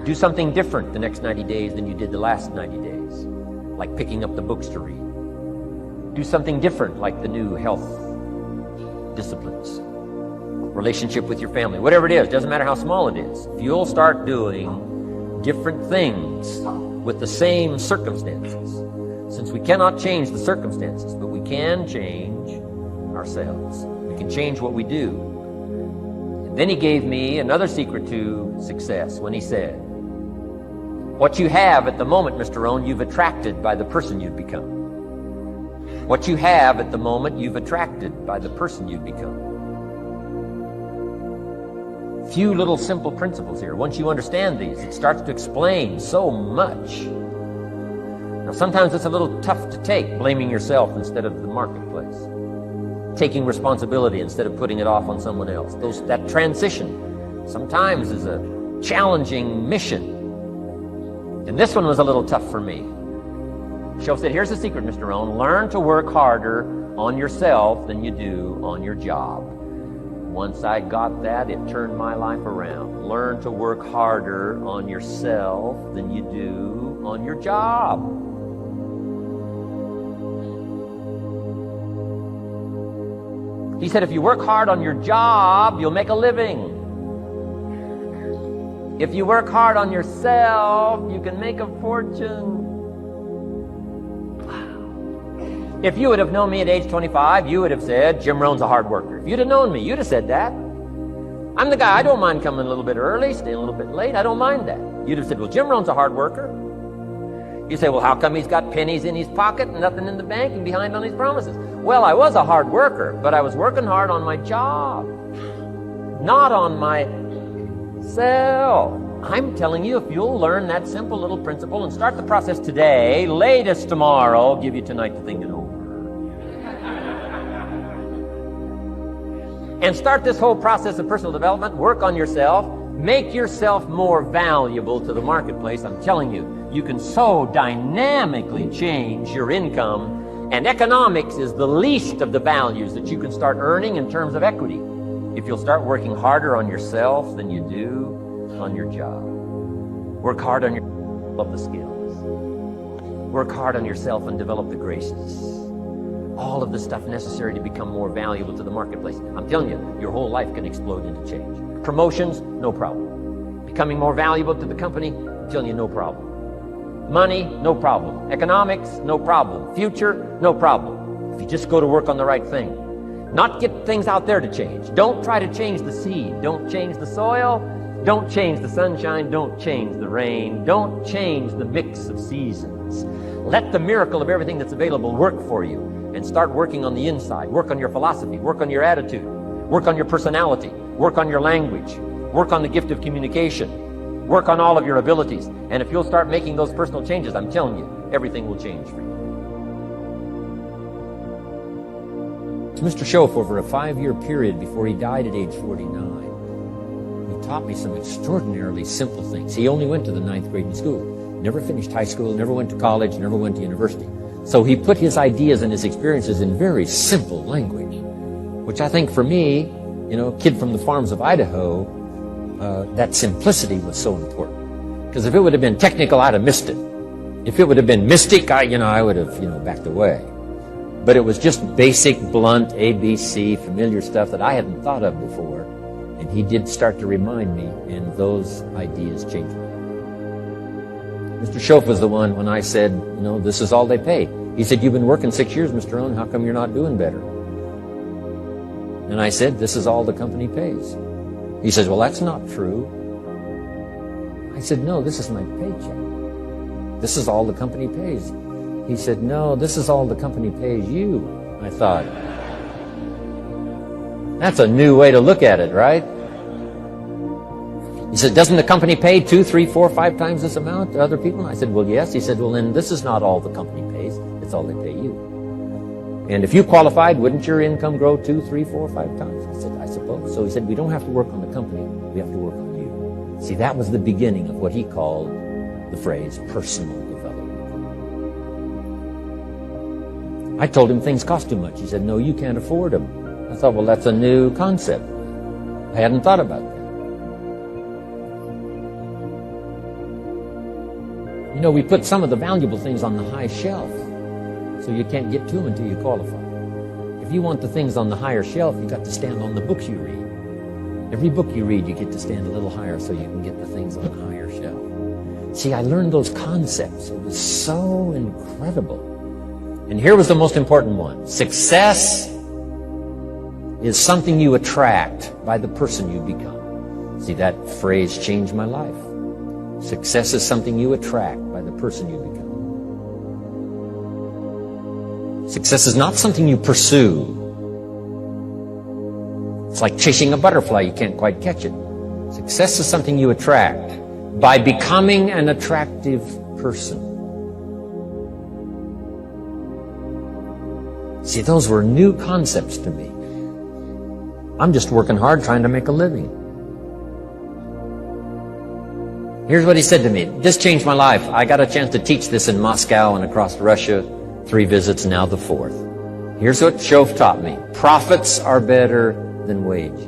Do something different the next 90 days than you did the last 90 days, like picking up the books to read. Do something different, like the new health disciplines, relationship with your family, whatever it is, doesn't matter how small it is. If you'll start doing different things with the same circumstances, since we cannot change the circumstances, but we can change ourselves. We can change what we do. And then he gave me another secret to success when he said, what you have at the moment, Mr. Rohn, you've attracted by the person you've become. What you have at the moment, you've attracted by the person you've become. Few little simple principles here. Once you understand these, it starts to explain so much. Now, sometimes it's a little tough to take, blaming yourself instead of the marketplace, taking responsibility instead of putting it off on someone else. That transition sometimes is a challenging mission. And this one was a little tough for me. Shoaff said, here's the secret, Mr. Rohn. Learn to work harder on yourself than you do on your job. Once I got that, it turned my life around. Learn to work harder on yourself than you do on your job. He said, if you work hard on your job, you'll make a living. If you work hard on yourself, you can make a fortune. Wow. If you would have known me at age 25, you would have said, Jim Rohn's a hard worker. If you'd have known me, you'd have said that. I'm the guy, I don't mind coming a little bit early, staying a little bit late, I don't mind that. You'd have said, well, Jim Rohn's a hard worker. You say, well, how come he's got pennies in his pocket and nothing in the bank and behind on his promises? Well, I was a hard worker, but I was working hard on my job, not on myself. I'm telling you, if you'll learn that simple little principle and start the process today, latest tomorrow, I'll give you tonight to think it over. And start this whole process of personal development, work on yourself, make yourself more valuable to the marketplace. I'm telling you, you can so dynamically change your income. And economics is the least of the values that you can start earning in terms of equity if you'll start working harder on yourself than you do on your job. Work hard on develop the skills. Work hard on yourself and develop the graces. All of the stuff necessary to become more valuable to the marketplace. I'm telling you, your whole life can explode into change. Promotions, no problem. Becoming more valuable to the company, I'm telling you, no problem. Money, no problem. Economics, no problem. Future, no problem. If you just go to work on the right thing. Not get things out there to change. Don't try to change the seed. Don't change the soil. Don't change the sunshine. Don't change the rain. Don't change the mix of seasons. Let the miracle of everything that's available work for you, and start working on the inside. Work on your philosophy. Work on your attitude. Work on your personality. Work on your language. Work on the gift of communication. Work on all of your abilities. And if you'll start making those personal changes, I'm telling you, everything will change for you. Mr. Shoaff, over a 5-year period before he died at age 49, he taught me some extraordinarily simple things. He only went to the 9th grade in school. Never finished high school, never went to college, never went to university. So he put his ideas and his experiences in very simple language, which I think for me, kid from the farms of Idaho, that simplicity was so important. Because if it would have been technical, I'd have missed it. If it would have been mystic, I would have, backed away. But it was just basic, blunt, ABC, familiar stuff that I hadn't thought of before. And he did start to remind me, and those ideas changed me. Mr. Shoaff was the one when I said, this is all they pay. He said, you've been working 6 years, Mr. Rohn, how come you're not doing better? And I said, this is all the company pays. He says, well, that's not true. I said, no, this is my paycheck. This is all the company pays. He said, no, this is all the company pays you. I thought, that's a new way to look at it, right? He said, doesn't the company pay 2, 3, 4, 5 times this amount to other people? I said, well, yes. He said, well, then this is not all the company pays. It's all they pay you. And if you qualified, wouldn't your income grow 2, 3, 4, 5 times? I said, I suppose. So he said, we don't have to work on the company. We have to work on you. See, that was the beginning of what he called the phrase personal development. I told him things cost too much. He said, no, you can't afford them. I thought, well, that's a new concept. I hadn't thought about that. You know, we put some of the valuable things on the high shelf, so you can't get to them until you qualify. If you want the things on the higher shelf, you got to stand on the books you read. Every book you read, you get to stand a little higher so you can get the things on the higher shelf. See, I learned those concepts. It was so incredible. And here was the most important one. Success is something you attract by the person you become. See, that phrase changed my life. Success is something you attract by the person you become. Success is not something you pursue. It's like chasing a butterfly. You can't quite catch it. Success is something you attract by becoming an attractive person. See, those were new concepts to me. I'm just working hard trying to make a living. Here's what he said to me. This changed my life. I got a chance to teach this in Moscow and across Russia. 3 visits, now the 4th. Here's what Shove taught me. Profits are better than wages.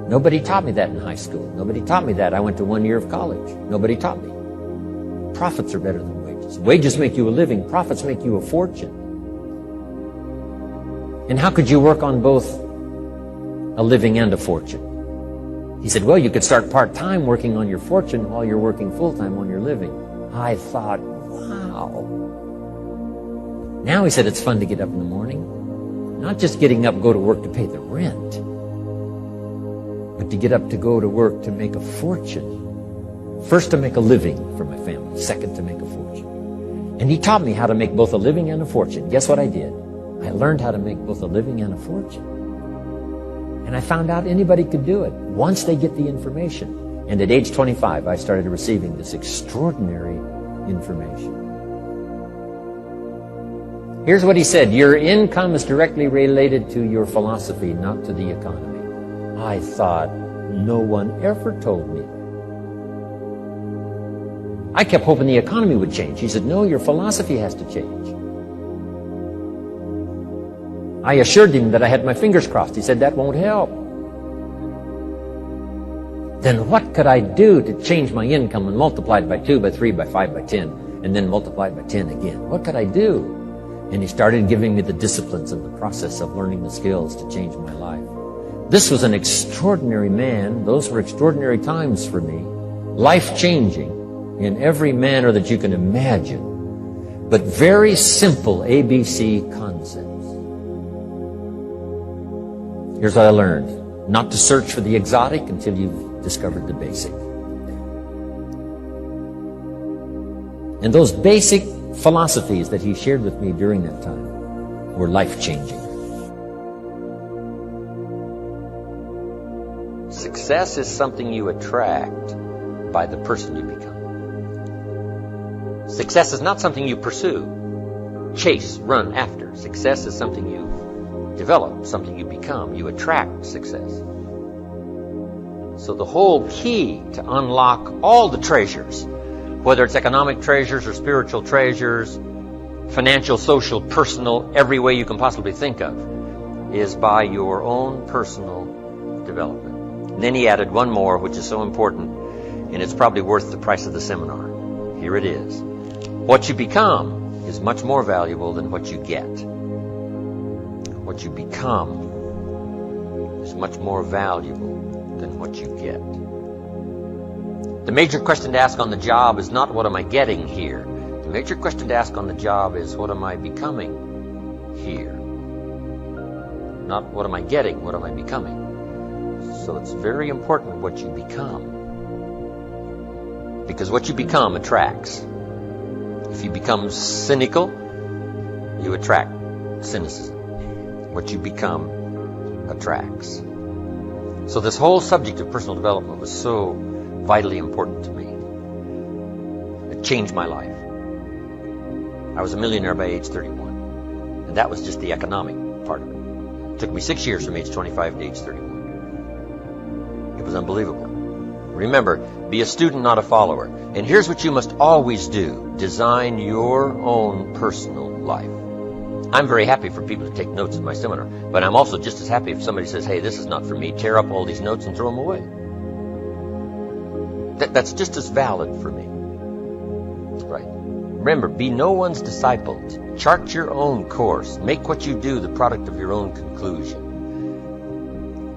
Nobody taught me that in high school. Nobody taught me that. I went to 1 year of college. Nobody taught me. Profits are better than wages. Wages make you a living. Profits make you a fortune. And how could you work on both a living and a fortune? He said, well, you could start part-time working on your fortune while you're working full-time on your living. I thought, wow. Now he said it's fun to get up in the morning. Not just getting up, go to work to pay the rent, but to get up to go to work to make a fortune. First, to make a living for my family. Second, to make a fortune. And he taught me how to make both a living and a fortune. Guess what I did? I learned how to make both a living and a fortune. And I found out anybody could do it once they get the information. And at age 25, I started receiving this extraordinary information. Here's what he said. Your income is directly related to your philosophy, not to the economy. I thought, no one ever told me. I kept hoping the economy would change. He said, no, your philosophy has to change. I assured him that I had my fingers crossed. He said, that won't help. Then what could I do to change my income and multiply it by 2, by 3, by 5, by 10, and then multiply it by 10 again? What could I do? And he started giving me the disciplines and the process of learning the skills to change my life. This was an extraordinary man. Those were extraordinary times for me. Life-changing in every manner that you can imagine. But very simple ABC concepts. Here's what I learned. Not to search for the exotic until you've discovered the basic. And those basic philosophies that he shared with me during that time were life-changing. Success is something you attract by the person you become. Success is not something you pursue, chase, run after. Success is something you develop, something you become. You attract success. So the whole key to unlock all the treasures, whether it's economic treasures or spiritual treasures, financial, social, personal, every way you can possibly think of, is by your own personal development. And then he added one more, which is so important, and it's probably worth the price of the seminar. Here it is. What you become is much more valuable than what you get. What you become is much more valuable than what you get. The major question to ask on the job is not what am I getting here. The major question to ask on the job is what am I becoming here. Not what am I getting, what am I becoming. So it's very important what you become. Because what you become attracts. If you become cynical, you attract cynicism. What you become attracts. So this whole subject of personal development was so vitally important to me. It changed my life. I was a millionaire by age 31. And that was just the economic part of it. It took me 6 years from age 25 to age 31. It was unbelievable. Remember, be a student, not a follower. And here's what you must always do. Design your own personal life. I'm very happy for people to take notes at my seminar, but I'm also just as happy if somebody says, hey, this is not for me, tear up all these notes and throw them away. That's just as valid for me. Right. Remember, be no one's disciple. Chart your own course. Make what you do the product of your own conclusion.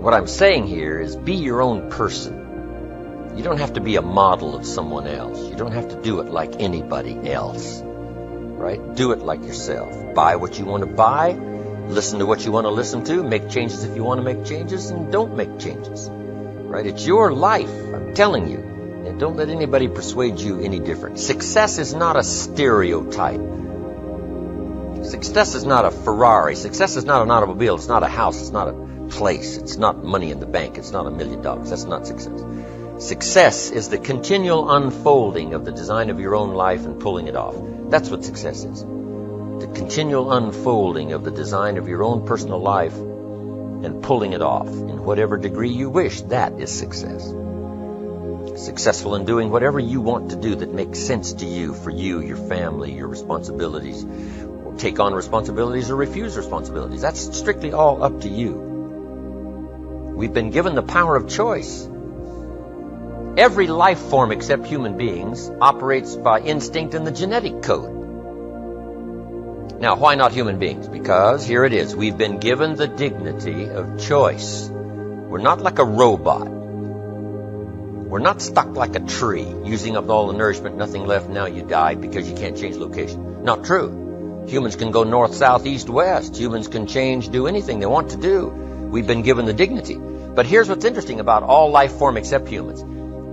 What I'm saying here is be your own person. You don't have to be a model of someone else. You don't have to do it like anybody else. Right? Do it like yourself. Buy what you want to buy. Listen to what you want to listen to. Make changes if you want to make changes, and don't make changes. Right? It's your life, I'm telling you. And don't let anybody persuade you any different. Success is not a stereotype. Success is not a Ferrari. Success is not an automobile. It's not a house. It's not a place. It's not money in the bank. It's not $1 million. That's not success. Success is the continual unfolding of the design of your own life and pulling it off. That's what success is. The continual unfolding of the design of your own personal life and pulling it off in whatever degree you wish. That is success. Successful in doing whatever you want to do that makes sense to you, for you, your family, your responsibilities. Or take on responsibilities or refuse responsibilities. That's strictly all up to you. We've been given the power of choice. Every life form except human beings operates by instinct in the genetic code. Now, why not human beings? Because here it is. We've been given the dignity of choice. We're not like a robot. We're not stuck like a tree, using up all the nourishment, nothing left, now you die because you can't change location. Not true. Humans can go north, south, east, west. Humans can change, do anything they want to do. We've been given the dignity. But here's what's interesting about all life form except humans.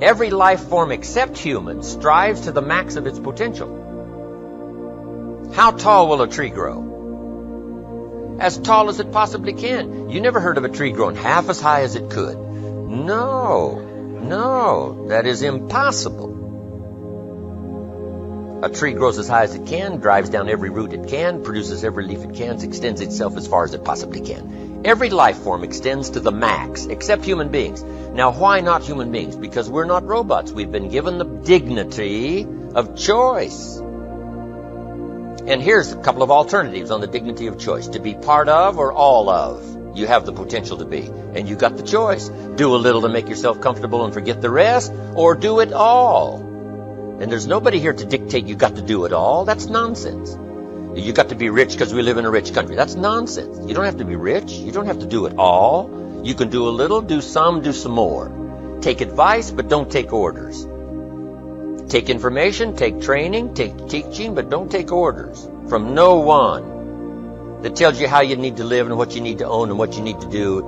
Every life form except humans strives to the max of its potential. How tall will a tree grow? As tall as it possibly can. You never heard of a tree growing half as high as it could. No, that is impossible. A tree grows as high as it can, drives down every root it can, produces every leaf it can, extends itself as far as it possibly can. Every life form extends to the max, except human beings. Now, why not human beings? Because we're not robots. We've been given the dignity of choice. And here's a couple of alternatives on the dignity of choice. To be part of or all of. You have the potential to be. And you got the choice. Do a little to make yourself comfortable and forget the rest, or do it all. And there's nobody here to dictate you got to do it all. That's nonsense. You got to be rich because we live in a rich country. That's nonsense. You don't have to be rich. You don't have to do it all. You can do a little, do some more. Take advice, but don't take orders. Take information, take training, take teaching, but don't take orders from no one that tells you how you need to live and what you need to own and what you need to do.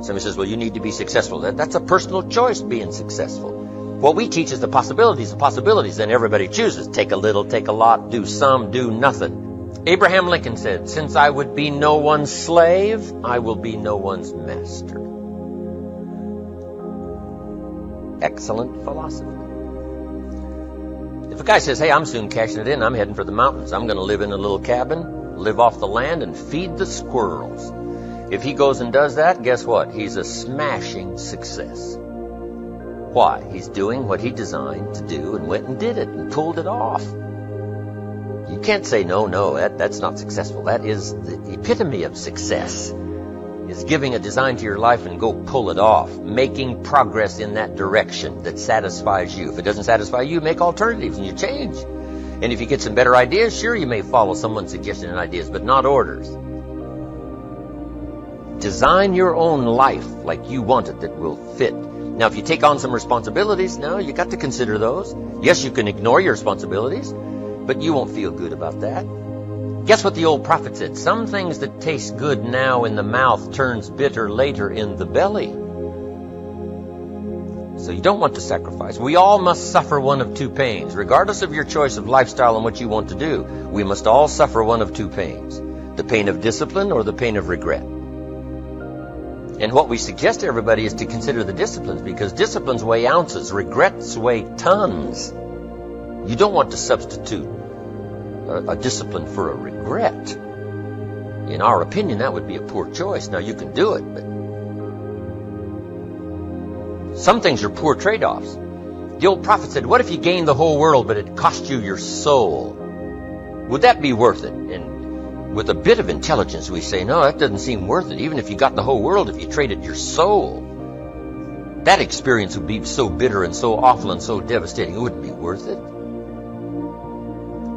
Somebody says, well, you need to be successful. That's a personal choice, being successful. What we teach is the possibilities, and everybody chooses. Take a little, take a lot, do some, do nothing. Abraham Lincoln said, since I would be no one's slave, I will be no one's master. Excellent philosophy. If a guy says, hey, I'm soon cashing it in, I'm heading for the mountains, I'm going to live in a little cabin, live off the land, and feed the squirrels. If he goes and does that, guess what? He's a smashing success. Why? He's doing what he designed to do and went and did it and pulled it off. You can't say, no, that's not successful. That is the epitome of success, is giving a design to your life and go pull it off, making progress in that direction that satisfies you. If it doesn't satisfy you, make alternatives and you change. And if you get some better ideas, sure, you may follow someone's suggestion and ideas, but not orders. Design your own life like you want it that will fit. Now, if you take on some responsibilities, now you got to consider those. Yes, you can ignore your responsibilities, but you won't feel good about that. Guess what the old prophet said? Some things that taste good now in the mouth turns bitter later in the belly. So you don't want to sacrifice. We all must suffer one of two pains. Regardless of your choice of lifestyle and what you want to do, we must all suffer one of two pains. The pain of discipline or the pain of regret. And what we suggest to everybody is to consider the disciplines, because disciplines weigh ounces, regrets weigh tons. You don't want to substitute a discipline for a regret. In our opinion, that would be a poor choice. Now, you can do it, but some things are poor trade-offs. The old prophet said, what if you gained the whole world, but it cost you your soul? Would that be worth it? And with a bit of intelligence, we say, no, that doesn't seem worth it. Even if you got the whole world, if you traded your soul, that experience would be so bitter and so awful and so devastating, it wouldn't be worth it.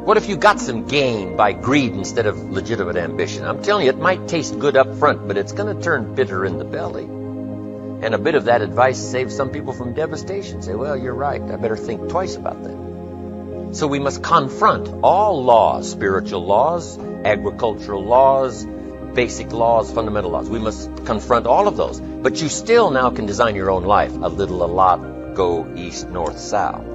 What if you got some gain by greed instead of legitimate ambition? I'm telling you, it might taste good up front, but it's going to turn bitter in the belly. And a bit of that advice saves some people from devastation. Say, well, you're right. I better think twice about that. So we must confront all laws, spiritual laws, agricultural laws, basic laws, fundamental laws. We must confront all of those. But you still now can design your own life. A little, a lot, go east, north, south.